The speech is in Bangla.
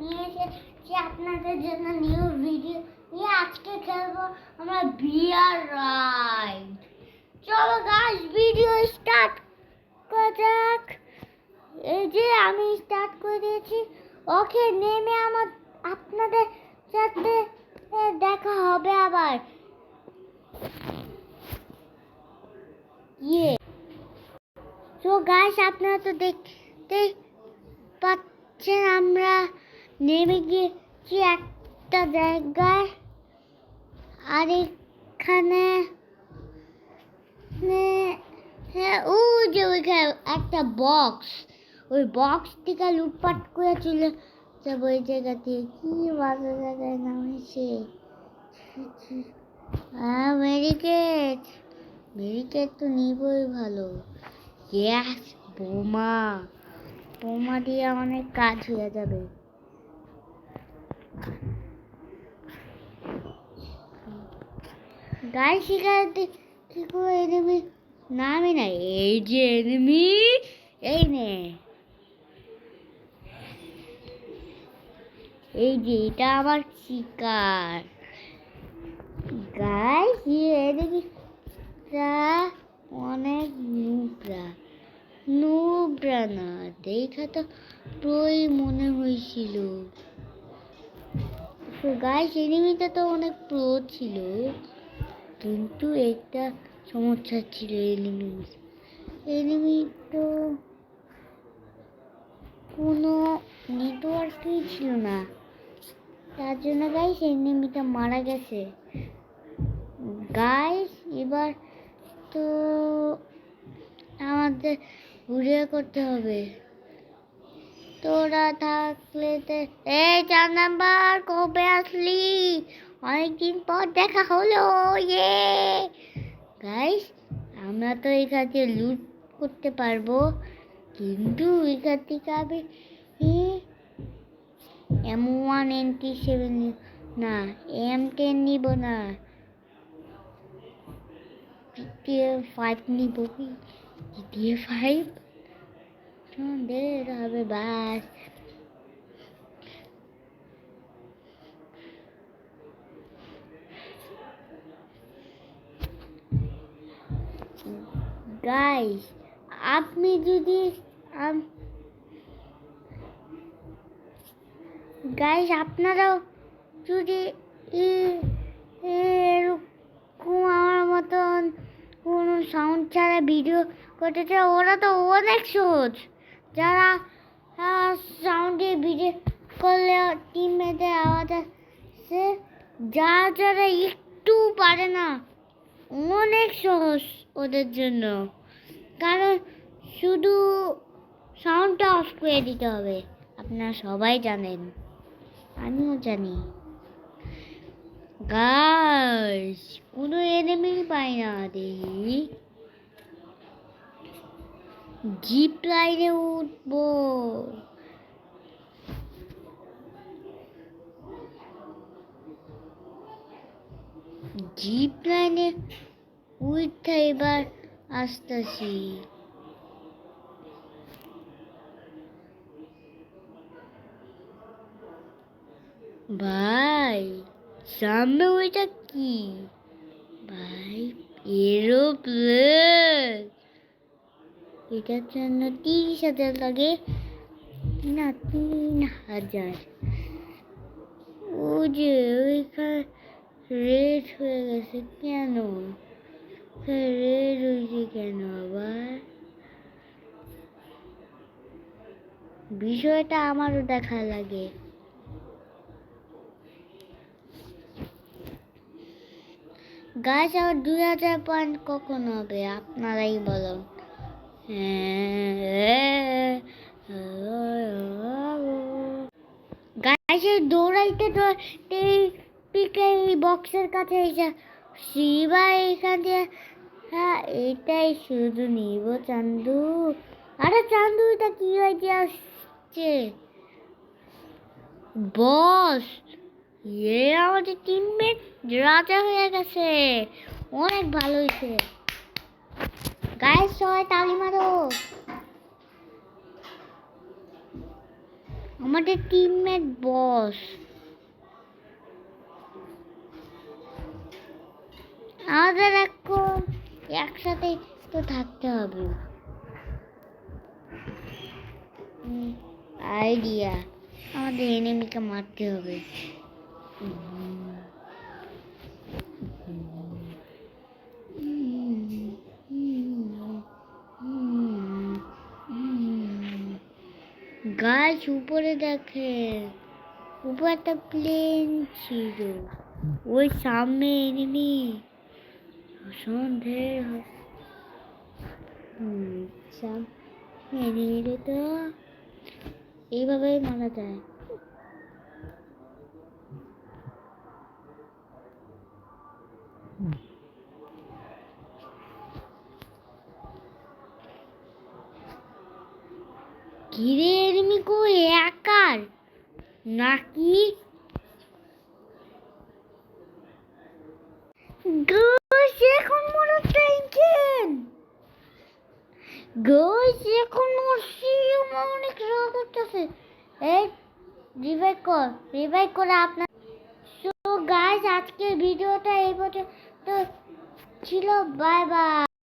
নিয়ে এসেছি আপনাদের জন্য নিউ ভিডিও নিয়ে। আজকে খেলবো আমরা বিয়ার রাইড। চলো গাইস ভিডিও স্টার্ট করা যাক। এই যে আমি স্টার্ট করে দিয়েছি। ওকে, নেমে আপনাদের সাথে দেখা হবে আবার। তো গাইস আপনারা তো দেখতে পাচ্ছেন আমরা নেমে গিয়েছি একটা জায়গায়। আর এখানে ও যে ওইখানে একটা বক্স, ওই বক্স থেকে লুটপাট করে চলে যাবো। ওই জায়গা থেকে কি বাজে জায়গায় নামেছে। ব্যারিকেড তো নিবই ভালো। গ্যাস বোমা দিয়ে অনেক কাজ হয়ে যাবে। গাড়ি শিখাতে কি করে এনিমি নামে না। এই যে এনিমি, এই নে, এই যে এটা আমার শিকার। গাইস এনিমিটা অনেক নুবরা না, দেখা তো প্রই মনে হয়েছিল। গাইস এনিমিটা তো অনেক প্রো ছিল, কিন্তু একটা সমস্যা ছিল। এনিমি তো কোনো নেটওয়ার্কই ছিল না, তার জন্য গাইস এনিমিটা মারা গেছে। গাইস এবার তো আমাদের ঘুরে করতে হবে। তোরা থাকলে এই 4 নাম্বার কবে আসলি? অনেকদিন পর দেখা হলো। গাইস আমরা তো এখান থেকে লুট করতে পারবো, কিন্তু এখান থেকে আমি M1NT7 না, M10 নিব না, GTA5 নিব। GTA5 হবে বাস। গাইস আপনি যদি গাইস আপনারাও যদি এরকম আমার মতন কোনো সাউন্ড ছাড়া ভিডিও করতে চায়, ওরা তো অনেক সহজ। যারা সাউন্ডে ভিডিও করলে টিমমেটের আওয়াজ আসে, যারা একটু পারে না, অনেক সহজ ওদের জন্য। কারণ শুধু সাউন্ডটা অফ করে দিতে হবে। আপনারা সবাই জানেন, আমিও জানি। গাইস কোনো এনিমি পাই না। দেখি জিপ লাইনে উঠবো। জিপ লাইনে উঠতে এবার আসতেছি। ভাই সামনে ওইটা কি ভাই? এরোপ্লেন। এটার জন্য 30,000 লাগে না, 3,000। ও যে ওইখানে রেড হয়ে গেছে কেন? রেড হয়েছে কেন আবার? বিষয়টা আমারও দেখা লাগে। গাছ আর 2000 পয়েন্ট কখন হবে আপনারাই বলুন। গাছের দৌড়াইতে এই বক্সের কাছে এসে শিবা এখান থেকে। হ্যাঁ এটাই শুধু নিব চান্দু। আরে চান্দু এটা কি হয়েছে আসছে? বস আমাদের টিমমেট রাজা হয়ে গেছে, অনেক ভালো হয়েছে। গাইস সবাই তালি মারো। আমাদের টিমমেট বস। আমাদের এখন একসাথে তো থাকতে হবে। আইডিয়া, আমাদের এনিমিকে মারতে হবে। গাছ উপরে দেখে, উপরে একটা প্লেন ছিল, ওই সামনে এনিমি। সন্ধে এনিমিরে তো এইভাবেই মারা যায়। ঘিরে এনিমি কো একার নাকি? গাইস এখন মনে টেনশন। গাইস এখন সিএম অনেক রাগ করতেছে। এই রিভাইভ করে আপনার। সো গাইস আজকের ভিডিওটা এই পর্যন্ত ছিল। Bye bye.